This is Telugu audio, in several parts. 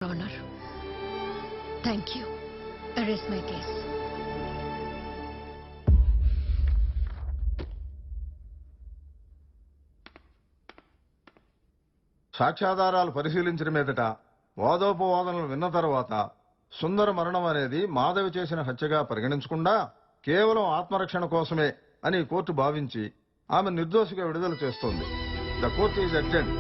Honor. Thank you. Arrest my case. సాక్ష్యాధారాలు పరిశీలించిన మీదట వాదోపవాదనలు విన్న తర్వాత సుందర మరణం అనేది మాధవి చేసిన హత్యగా పరిగణించకుండా కేవలం ఆత్మరక్షణ కోసమే అని కోర్టు భావించి ఆమె నిర్దోషిగా విడుదల చేస్తోంది. The court is adjourned.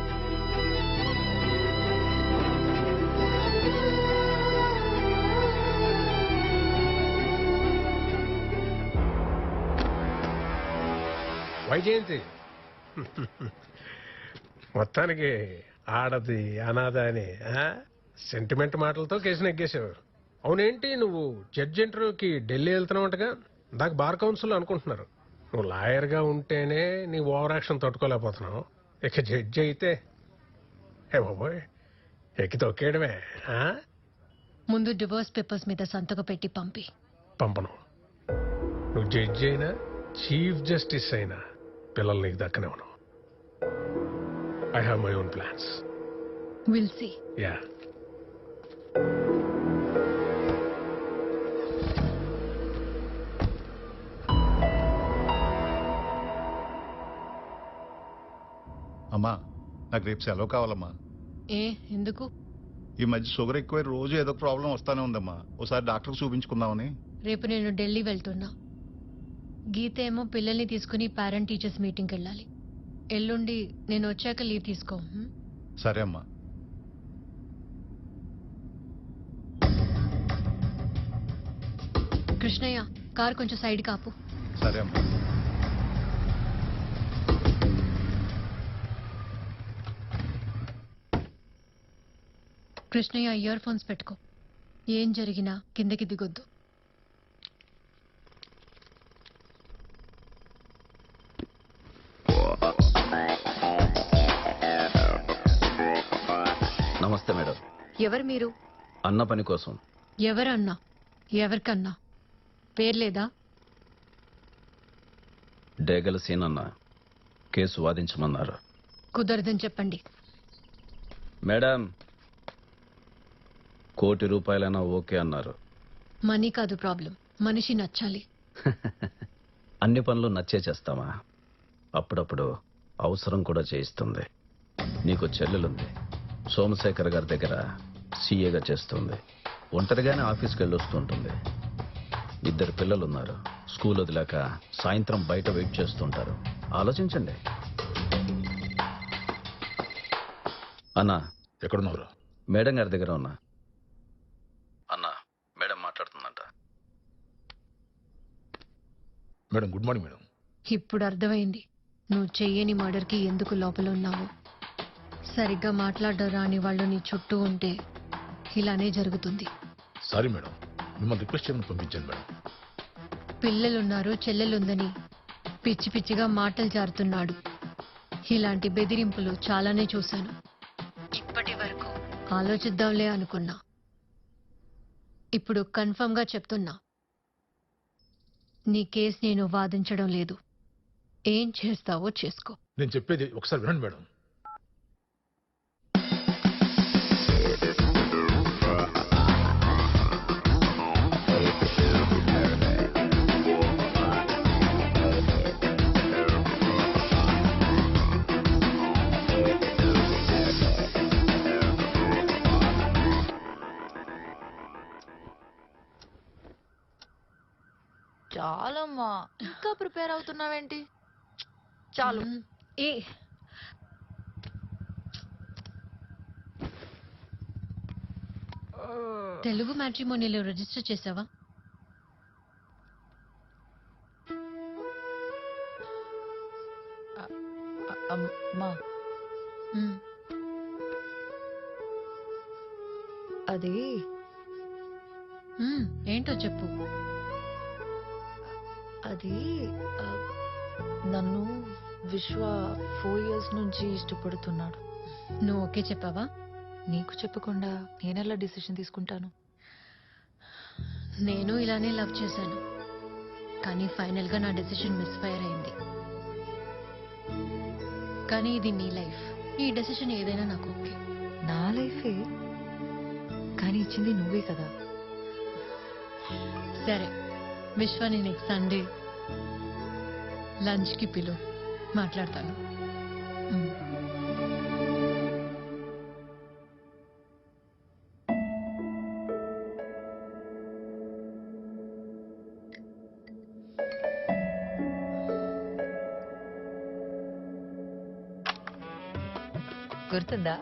Vyjayanthi మొత్తానికి ఆడది అనాథ అని సెంటిమెంట్ మాటలతో కేసు నెగ్గేశావు. అవునేంటి నువ్వు జడ్జి ఇంటర్వ్యూకి ఢిల్లీ వెళ్తున్నావుంటగా? దాకా బార్ కౌన్సిల్ అనుకుంటున్నారు. నువ్వు లాయర్గా ఉంటేనే నీ ఓవర్ యాక్షన్ తట్టుకోలేకపోతున్నావు, ఇక జడ్జి అయితే ఏ బాబోయ్ ఎక్కి తొక్కేయడమే. ముందు డివోర్స్ పేపర్స్ మీద సంతకం పెట్టి పంపను. నువ్వు జడ్జి అయినా చీఫ్ జస్టిస్ అయినా పిల్లలు నీకు దక్కనివ్వను. I have my own plans. Will see. Yeah. అమ్మా, నాకు రేపు సెలవు కావాలమ్మా. ఎందుకు? ఈ మధ్య షుగర్ ఎక్కువై రోజు ఏదో ప్రాబ్లం వస్తానే ఉందమ్మా. ఒకసారి డాక్టర్కి చూపించుకుందామని. రేపు నేను ఢిల్లీ వెళ్తున్నా. గీత ఏమో పిల్లల్ని తీసుకుని పేరెంట్ టీచర్స్ మీటింగ్కి వెళ్ళాలి. ఎల్లుండి నేను వచ్చాక లీవ్ తీసుకో. సరే అమ్మా. కృష్ణయ్య, కార్ కొంచెం సైడ్ కాపు. సరే అమ్మా. కృష్ణయ్య, ఇయర్ ఫోన్స్ పెట్టుకో. ఏం జరిగినా కిందకి దిగొద్దు. నమస్తే మేడం. ఎవరు మీరు? అన్న పని కోసం. ఎవరన్నా? ఎవరికన్నా? పేరు లేదా? డేగల సీనన్న కేసు వాదించమన్నారు. కుదరదని చెప్పండి. మేడం, ₹1,00,00,000 ఓకే అన్నారు. మనీ కాదు ప్రాబ్లం, మనిషి నచ్చాలి. అన్ని పనులు నచ్చే చేస్తామా? అప్పుడప్పుడు అవసరం కూడా చేయిస్తుంది. నీకు చెల్లెలుంది, సోమశేఖర్ గారి దగ్గర సీఏగా చేస్తుంది. ఒంటరిగానే ఆఫీస్కి వెళ్ళొస్తుంటుంది. 2 పిల్లలున్నారు. స్కూల్ వదిలాక సాయంత్రం బయట వెయిట్ చేస్తుంటారు. ఆలోచించండి. అన్నా, ఎక్కడున్నారు? మేడం గారి దగ్గర ఉన్నా. అన్నా, మేడం మాట్లాడుతుందంట. Madam, good morning madam. ఇప్పుడు అర్థమైంది నువ్వు చెయ్యని మర్డర్కి ఎందుకు లోపల ఉన్నావు. సరిగ్గా మాట్లాడడం రాని వాళ్ళు నీ చుట్టూ ఉంటే ఇలానే జరుగుతుంది. సారీ మేడం, మిమ్మల్ని రిక్వెస్ట్ చేయమని పంపించాను మేడం. పిల్లలున్నారు, చెల్లెలుందని పిచ్చి పిచ్చిగా మాటలు జారుతున్నాడు. ఇలాంటి బెదిరింపులు చాలానే చూశాను. ఇప్పటి వరకు ఆలోచిద్దాంలే అనుకున్నా. ఇప్పుడు కన్ఫర్మ్ గా చెప్తున్నా, నీ కేసు నేను వాదించడం లేదు. ఏం చేస్తావో చేసుకో. నేను చెప్పేది ఒకసారి వినండి మేడం. చాలమ్మా, ఇంకా ప్రిపేర్ అవుతున్నావేంటి? చాలు. ఏ తెలుగు మ్యాట్రిమోనీలో రిజిస్టర్ చేసావా? అమ్మా, అది ఏంటో చెప్పు. అది నన్ను విశ్వ 4 years నుంచి ఇష్టపడుతున్నాడు. నువ్వు ఓకే చెప్పావా? నీకు చెప్పకుండా నేనెలా డిసిషన్ తీసుకుంటాను? నేను ఇలానే లవ్ చేశాను, కానీ ఫైనల్ గా నా డెసిషన్ మిస్ఫైర్ అయింది. కానీ ఇది నీ లైఫ్, నీ డెసిషన్ ఏదైనా నాకు ఓకే. నా లైఫే కానీ ఇచ్చింది నువ్వే కదా. సరే విశ్వాని నెక్స్ట్ సండే లంచ్కి పిలు, మాట్లాడతాను. ఉమ్. గుర్తుందా?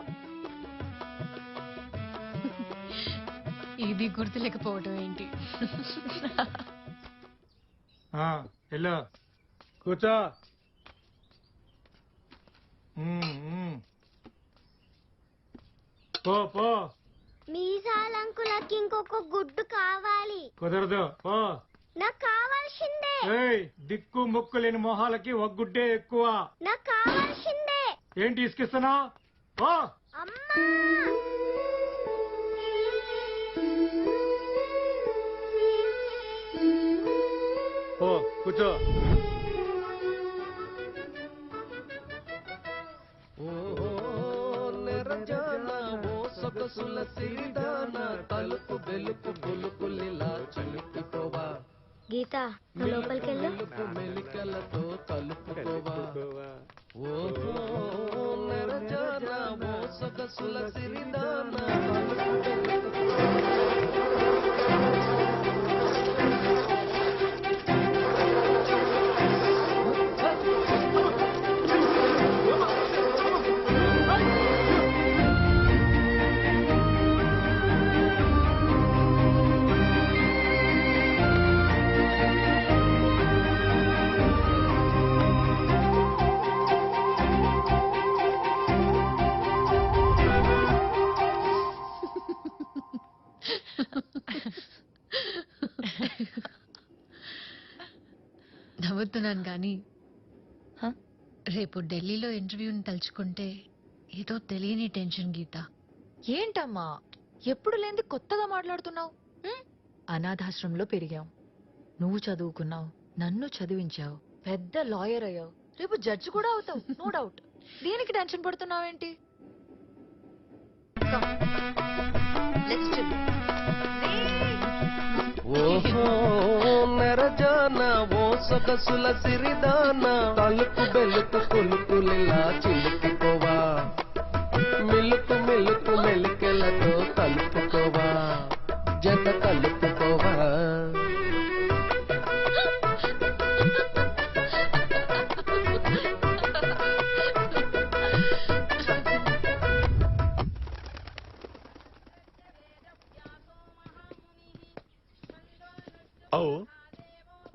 ఇది గుర్తులేకపోవటం ఏంటి? వెళ్ళు కూర్చో. పో పో. మీసాలంకులకి ఇంకొక గుడ్డు కావాలి. కుదరదు పో. నాకు కావాల్సిందే. ఏయ్, దిక్కు ముక్కు లేని మొహాలకి ఒక గుడ్డే ఎక్కువ. నాకు కావాల్సిందే. ఏంటి ఇసుకిస్తున్నావు? పో. అమ్మా పో కూర్చో. గీత లోపలికి వెళ్ళు. నవ్వుతున్నాను కానీ హ? రేపు ఢిల్లీలో ఇంటర్వ్యూని తలుచుకుంటే ఏదో తెలియని టెన్షన్ గీత. ఏంటమ్మా ఎప్పుడు లేనిది కొత్తగా మాట్లాడుతున్నావు? అనాథాశ్రమంలో పెరిగావు, నువ్వు చదువుకున్నావు, నన్ను చదివించావు, పెద్ద లాయర్ అయ్యావు, రేపు జడ్జి కూడా అవుతావు, నో డౌట్. దేనికి టెన్షన్ పడుతున్నావేంటి? Come. Let's chill. ఓహో నెరజాన ఓ సొగసుల సిరిదాన తలుపు బెలుపు కులుకులిలా చిలుకుకోవా మిలుకు మిలుకు మెలికెలతో కలుపుకోవా జత కలుపుకోవా. అవు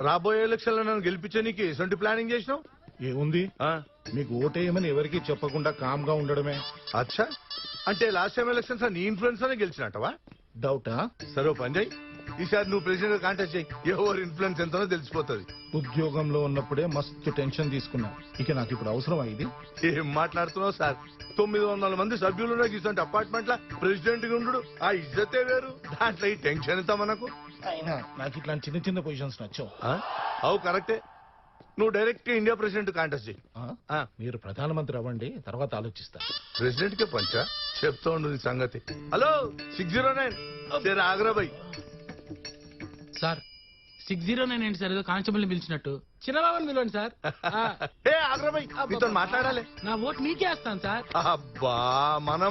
రాబోయే ఎలక్షన్ లో నన్ను గెలిపించడానికి ఎటువంటి ప్లానింగ్ చేసినావు? ఏముంది, మీకు ఓటేయమని ఎవరికి చెప్పకుండా కామ్ గా ఉండడమే. అచ్చా, అంటే లాస్ట్ టైం ఎలక్షన్స్ నీ ఇన్ఫ్లుయెన్స్ అనే గెలిచినట్టవా? డౌటా? సరే ఓ పని చేయి, ఈసారి నువ్వు ప్రెసిడెంట్ కాంటాక్ట్ చేయి, ఎవరు ఇన్ఫ్లుయెన్స్ ఎంతనో తెలిసిపోతుంది. ఉద్యోగంలో ఉన్నప్పుడే మస్తు టెన్షన్ తీసుకున్నా, ఇక నాకు ఇప్పుడు అవసరం ఇది. ఏం మాట్లాడుతున్నావు సార్? 900 మంది సభ్యులు ఇటువంటి అపార్ట్మెంట్ లా ప్రెసిడెంట్ గా ఉండు, ఆ ఇజ్జతే వేరు. దాంట్లో ఈ టెన్షన్ ఎంత మనకు? అయినా నాకు ఇట్లాంటి చిన్న చిన్న పొజిషన్స్ నచ్చావు. అవు కరెక్టే, నువ్వు డైరెక్ట్ గా ఇండియా ప్రెసిడెంట్ కాంటాక్ట్ చేయి. మీరు ప్రధానమంత్రి అవ్వండి, తర్వాత ఆలోచిస్తా. ప్రెసిడెంట్ కే పంచా చెప్తా ఉండు నీ సంగతి. Hello 609 ఆగ్రాబాయ్ sir. 609 ఏంటి సార్? ఏదో కానిస్టేబుల్ ని పిలిచినట్టు. చిన్నబాబుని పిలవండి సార్. ఏ ఆగ్రాబాయ్, మీతో మాట్లాడాలి. నా ఓటు మీకే వేస్తాను సార్. అబ్బా,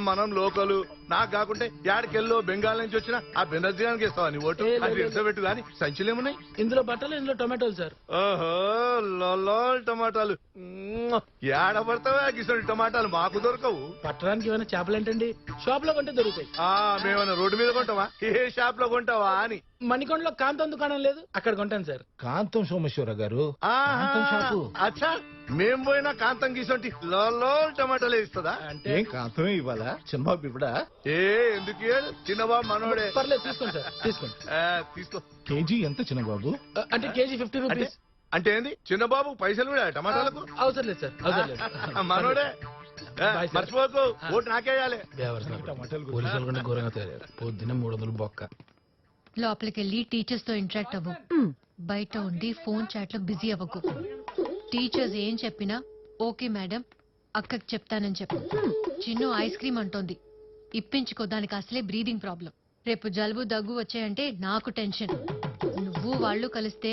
మనం లోకలు. నాకు కాకుంటే యాడికెళ్ళో బెంగాల్ నుంచి వచ్చిన ఆ బెనర్జీ గారికి ఇస్తావా నీ ఓటు? అది ఇష్టపెట్టు గాని సంచులేమున్నాయి ఇందులో బట్టలు, ఇందులో టొమాటోలు సార్. ఓహో లోలో టమాటాలు ఏడ పడతావా? గిసండి టమాటాలు మాకు దొరకవు. పట్టడానికి ఏమైనా చేపలు ఏంటండి? షాప్ లో కొంటే దొరుకుతాయి. మేమన్నా రోడ్డు మీద కొంటావా? ఏ షాప్ లో కొంటావా అని. మణికొండలో కాంతం దుకాణం లేదు, అక్కడ కొంటాను సార్. కాంతం సోమేశ్వర గారు, అచ్చా, మేం పోయినా కాంతం గీసంటి లో టమాటాలే ఇస్తుందా? ఏం కాంతమే ఇవ్వాలా? చిన్నబాబు ఇవ్వడా? ఏ ఎందుకు చిన్నబాబు మనోడే. పర్లేదు తీసుకోండి సార్, తీసుకోండి. తీసుకో. కేజీ ఎంత చిన్నబాబు? అంటే కేజీ 50 రూపీస్. అంటే ఏంది చిన్నబాబు పైసలు కూడా టమాటాలకు? అవసరం లేదు సార్, అవసరం లేదు. మనోడే. మర్చిపోకు, ఓటు నాకేయాలి. పోలీసులు కంటే ఘోరంగా తయారు. పొద్దున్న 300 బొక్క. లోపలికి వెళ్ళి టీచర్స్ తో ఇంటరాక్ట్ అవ్వు. బయట ఉండి ఫోన్ చాట్ లో బిజీ అవ్వకు. టీచర్స్ ఏం చెప్పినా ఓకే మేడం, అక్కకి చెప్తానని చెప్పు. చిన్ను ఐస్ క్రీమ్ అంటోంది, ఇప్పించుకో, దానికి అసలే బ్రీదింగ్ ప్రాబ్లం. రేపు జలుబు దగ్గు వచ్చాయంటే నాకు టెన్షన్. నువ్వు వాళ్ళు కలిస్తే